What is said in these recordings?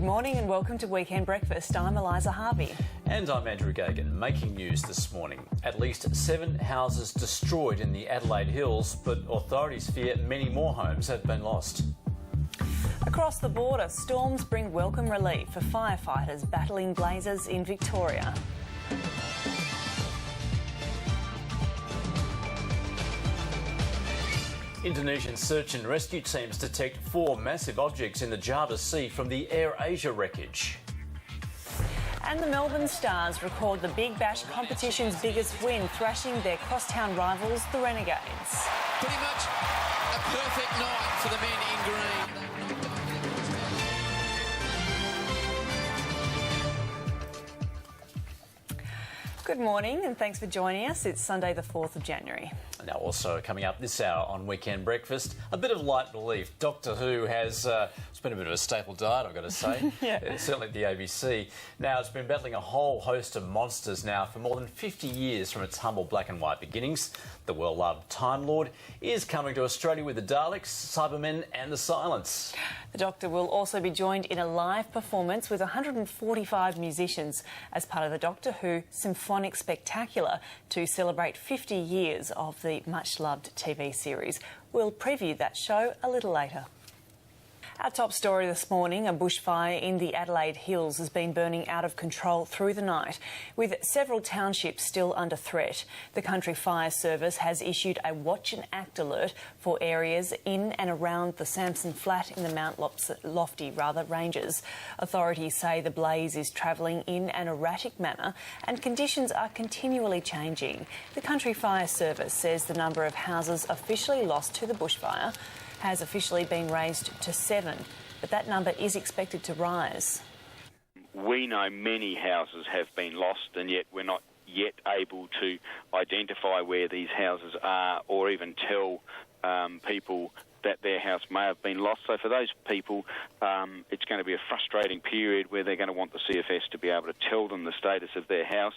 morning and welcome to Weekend Breakfast. I'm Eliza Harvey. And I'm Andrew Gagan. Making news this morning. At least 7 houses destroyed in the Adelaide Hills, but authorities fear many more homes have been lost. Across the border, storms bring welcome relief for firefighters battling blazes in Victoria. Indonesian search and rescue teams detect 4 massive objects in the Java Sea from the AirAsia wreckage. And the Melbourne Stars record the Big Bash competition's biggest win, thrashing their crosstown rivals, the Renegades. Pretty much a perfect night for the men in green. Good morning and thanks for joining us. It's Sunday the 4th of January. Now also coming up this hour on Weekend Breakfast, a bit of light relief. Doctor Who has, it's been a bit of a staple diet, I've got to say, Yeah. Certainly at the ABC. Now it's been battling a whole host of monsters now for more than 50 years from its humble black and white beginnings. The well-loved Time Lord is coming to Australia with the Daleks, Cybermen and the Silence. The Doctor will also be joined in a live performance with 145 musicians as part of the Doctor Who Symphonic Spectacular to celebrate 50 years of the much-loved TV series. We'll preview that show a little later. Our top story this morning, a bushfire in the Adelaide Hills has been burning out of control through the night, with several townships still under threat. The Country Fire Service has issued a watch and act alert for areas in and around the Samson Flat in the Mount Lofty ranges. Authorities say the blaze is travelling in an erratic manner and conditions are continually changing. The Country Fire Service says the number of houses officially lost to the bushfire has officially been raised to 7, but that number is expected to rise. We know many houses have been lost, and yet we're not yet able to identify where these houses are or even tell people that their house may have been lost. So for those people, it's going to be a frustrating period where they're going to want the CFS to be able to tell them the status of their house.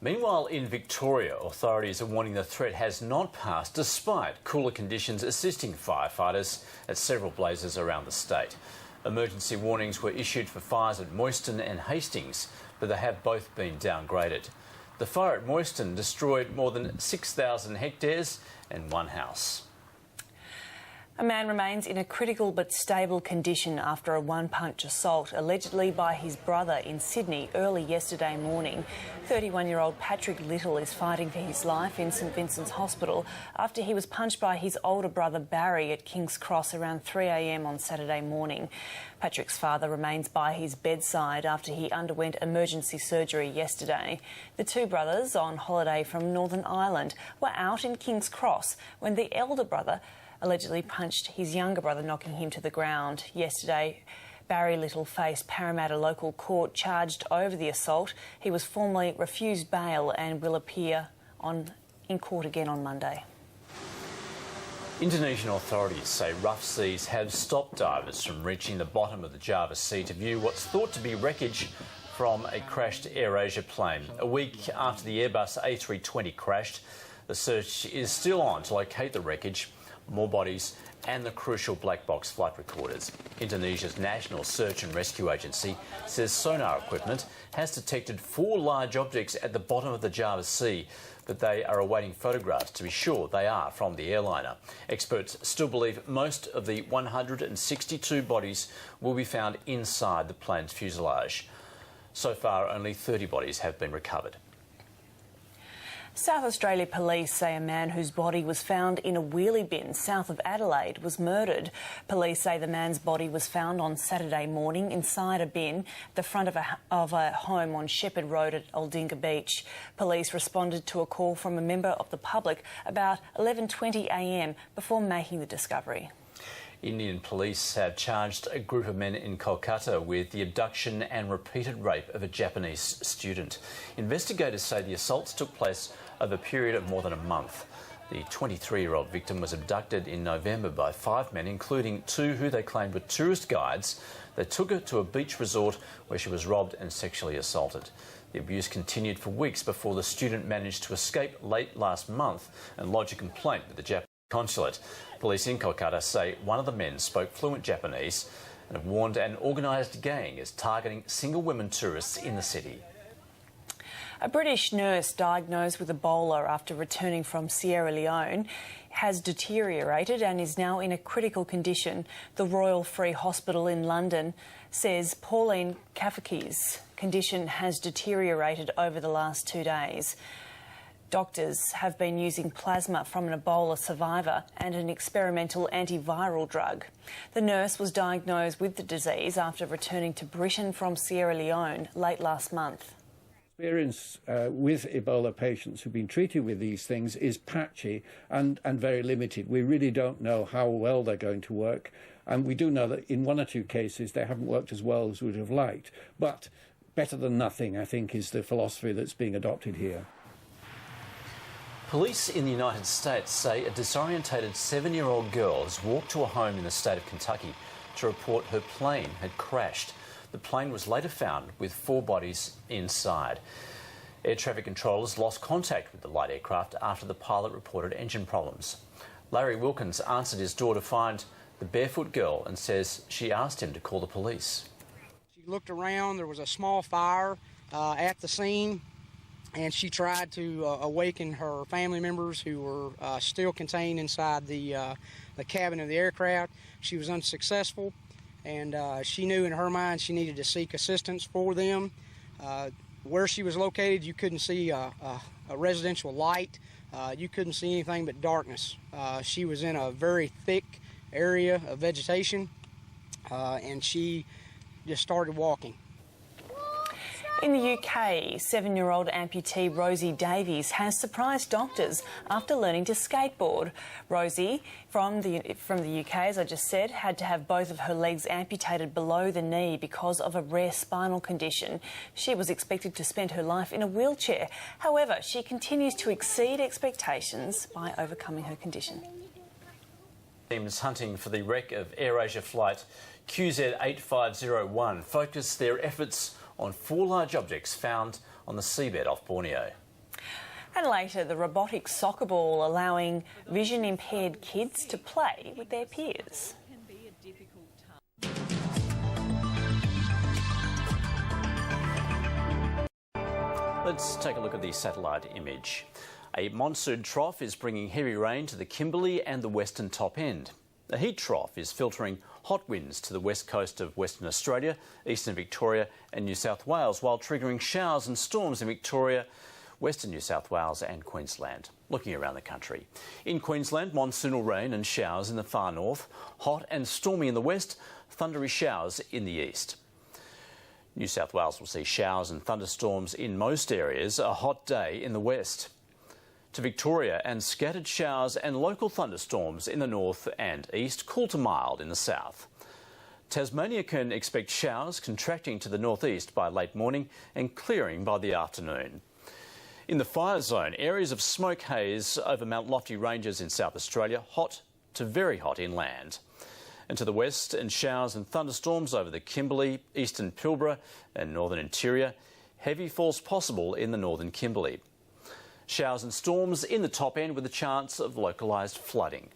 Meanwhile, in Victoria, authorities are warning the threat has not passed despite cooler conditions assisting firefighters at several blazes around the state. Emergency warnings were issued for fires at Moyston and Hastings, but they have both been downgraded. The fire at Moyston destroyed more than 6,000 hectares and 1 house. A man remains in a critical but stable condition after a one-punch assault allegedly by his brother in Sydney early yesterday morning. 31-year-old Patrick Little is fighting for his life in St Vincent's Hospital after he was punched by his older brother Barry at King's Cross around 3 a.m. on Saturday morning. Patrick's father remains by his bedside after he underwent emergency surgery yesterday. The two brothers, on holiday from Northern Ireland, were out in King's Cross when the elder brother allegedly punched his younger brother, knocking him to the ground. Yesterday, Barry Little faced Parramatta local court charged over the assault. He was formally refused bail and will appear in court again on Monday. Indonesian authorities say rough seas have stopped divers from reaching the bottom of the Java Sea to view what's thought to be wreckage from a crashed AirAsia plane. A week after the Airbus A320 crashed, the search is still on to locate the wreckage, more bodies and the crucial black box flight recorders. Indonesia's National Search and Rescue Agency says sonar equipment has detected 4 large objects at the bottom of the Java Sea, but they are awaiting photographs to be sure they are from the airliner. Experts still believe most of the 162 bodies will be found inside the plane's fuselage. So far, only 30 bodies have been recovered. South Australia police say a man whose body was found in a wheelie bin south of Adelaide was murdered. Police say the man's body was found on Saturday morning inside a bin at the front of a home on Shepherd Road at Aldinga Beach. Police responded to a call from a member of the public about 11:20 a.m. before making the discovery. Indian police have charged a group of men in Kolkata with the abduction and repeated rape of a Japanese student. Investigators say the assaults took place over a period of more than a month. The 23-year-old victim was abducted in November by 5 men, including 2 who they claimed were tourist guides. They took her to a beach resort where she was robbed and sexually assaulted. The abuse continued for weeks before the student managed to escape late last month and lodge a complaint with the Japanese consulate. Police in Kolkata say one of the men spoke fluent Japanese and have warned an organised gang is targeting single women tourists in the city. A British nurse diagnosed with Ebola after returning from Sierra Leone has deteriorated and is now in a critical condition. The Royal Free Hospital in London says Pauline Kafaki's condition has deteriorated over the last 2 days. Doctors have been using plasma from an Ebola survivor and an experimental antiviral drug. The nurse was diagnosed with the disease after returning to Britain from Sierra Leone late last month. Experience with Ebola patients who've been treated with these things is patchy and very limited. We really don't know how well they're going to work, and we do know that in 1 or 2 cases they haven't worked as well as we would have liked. But better than nothing, I think, is the philosophy that's being adopted here. Police in the United States say a disorientated 7-year-old girl has walked to a home in the state of Kentucky to report her plane had crashed. The plane was later found with 4 bodies inside. Air traffic controllers lost contact with the light aircraft after the pilot reported engine problems. Larry Wilkins answered his door to find the barefoot girl and says she asked him to call the police. She looked around. There was a small fire at the scene, and she tried to awaken her family members who were still contained inside the cabin of the aircraft. She was unsuccessful, and she knew in her mind she needed to seek assistance for them. Where she was located, you couldn't see a residential light. You couldn't see anything but darkness. She was in a very thick area of vegetation, and she just started walking. In the UK, 7-year-old amputee Rosie Davies has surprised doctors after learning to skateboard. Rosie, from the UK, as I just said, had to have both of her legs amputated below the knee because of a rare spinal condition. She was expected to spend her life in a wheelchair. However, she continues to exceed expectations by overcoming her condition. Teams hunting for the wreck of AirAsia flight QZ8501 focused their efforts on 4 large objects found on the seabed off Borneo. And later, the robotic soccer ball allowing vision-impaired kids to play with their peers. Let's take a look at the satellite image. A monsoon trough is bringing heavy rain to the Kimberley and the western top end. A heat trough is filtering hot winds to the west coast of Western Australia, eastern Victoria and New South Wales, while triggering showers and storms in Victoria, western New South Wales and Queensland. Looking around the country. In Queensland, monsoonal rain and showers in the far north, hot and stormy in the west, thundery showers in the east. New South Wales will see showers and thunderstorms in most areas, a hot day in the west. To Victoria, and scattered showers and local thunderstorms in the north and east, cool to mild in the south. Tasmania can expect showers contracting to the northeast by late morning and clearing by the afternoon. In the fire zone, areas of smoke haze over Mount Lofty ranges in South Australia, hot to very hot inland. And to the west, and showers and thunderstorms over the Kimberley, eastern Pilbara and northern interior. Heavy falls possible in the northern Kimberley. Showers and storms in the top end with a chance of localised flooding.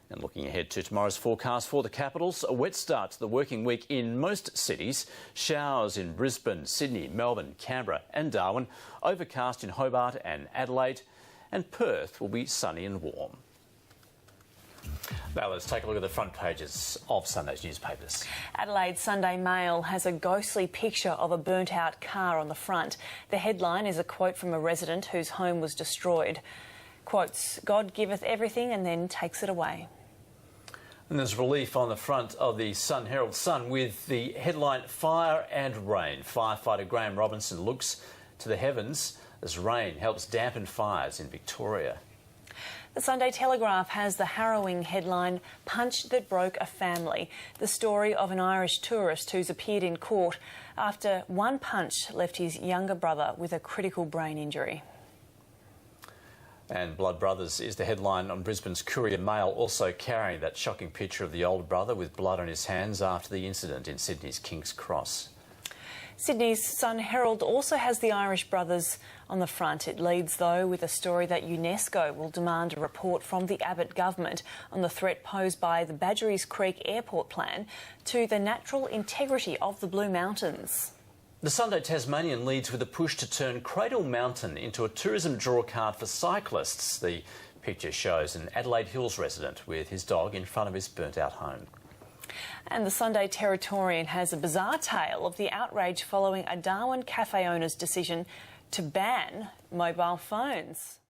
And looking ahead to tomorrow's forecast for the capitals, a wet start to the working week in most cities. Showers in Brisbane, Sydney, Melbourne, Canberra and Darwin. Overcast in Hobart and Adelaide. And Perth will be sunny and warm. Now let's take a look at the front pages of Sunday's newspapers. Adelaide Sunday Mail has a ghostly picture of a burnt-out car on the front. The headline is a quote from a resident whose home was destroyed. Quotes, "God giveth everything and then takes it away." And there's relief on the front of the Sun Herald Sun with the headline Fire and Rain. Firefighter Graham Robinson looks to the heavens as rain helps dampen fires in Victoria. The Sunday Telegraph has the harrowing headline, Punch That Broke a Family, the story of an Irish tourist who's appeared in court after one punch left his younger brother with a critical brain injury. And Blood Brothers is the headline on Brisbane's Courier Mail, also carrying that shocking picture of the older brother with blood on his hands after the incident in Sydney's King's Cross. Sydney's Sun Herald also has the Irish brothers on the front. It leads, though, with a story that UNESCO will demand a report from the Abbott government on the threat posed by the Badgerys Creek Airport plan to the natural integrity of the Blue Mountains. The Sunday Tasmanian leads with a push to turn Cradle Mountain into a tourism drawcard for cyclists. The picture shows an Adelaide Hills resident with his dog in front of his burnt-out home. And the Sunday Territorian has a bizarre tale of the outrage following a Darwin cafe owner's decision to ban mobile phones.